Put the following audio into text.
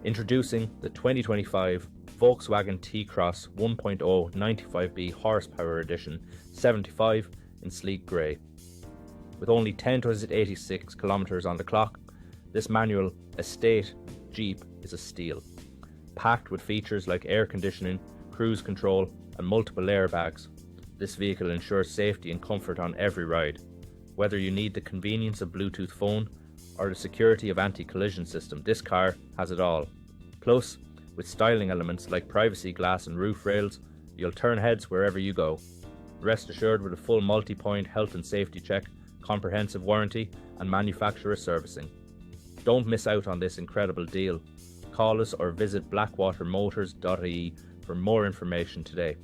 Introducing the 2025 Volkswagen T-CROSS 1.0 95B horsepower edition 75 in sleek grey. With only 10,086 kilometres on the clock, this manual estate Jeep is a steal. Packed with features like air conditioning, cruise control and multiple airbags, this vehicle ensures safety and comfort on every ride. Whether you need the convenience of Bluetooth phone or the security of anti-collision system, this car has it all. Plus, with styling elements like privacy glass and roof rails, you'll turn heads wherever you go. Rest assured with a full multi-point health and safety check, comprehensive warranty and manufacturer servicing. Don't miss out on this incredible deal. Call us or visit blackwatermotors.ie for more information today.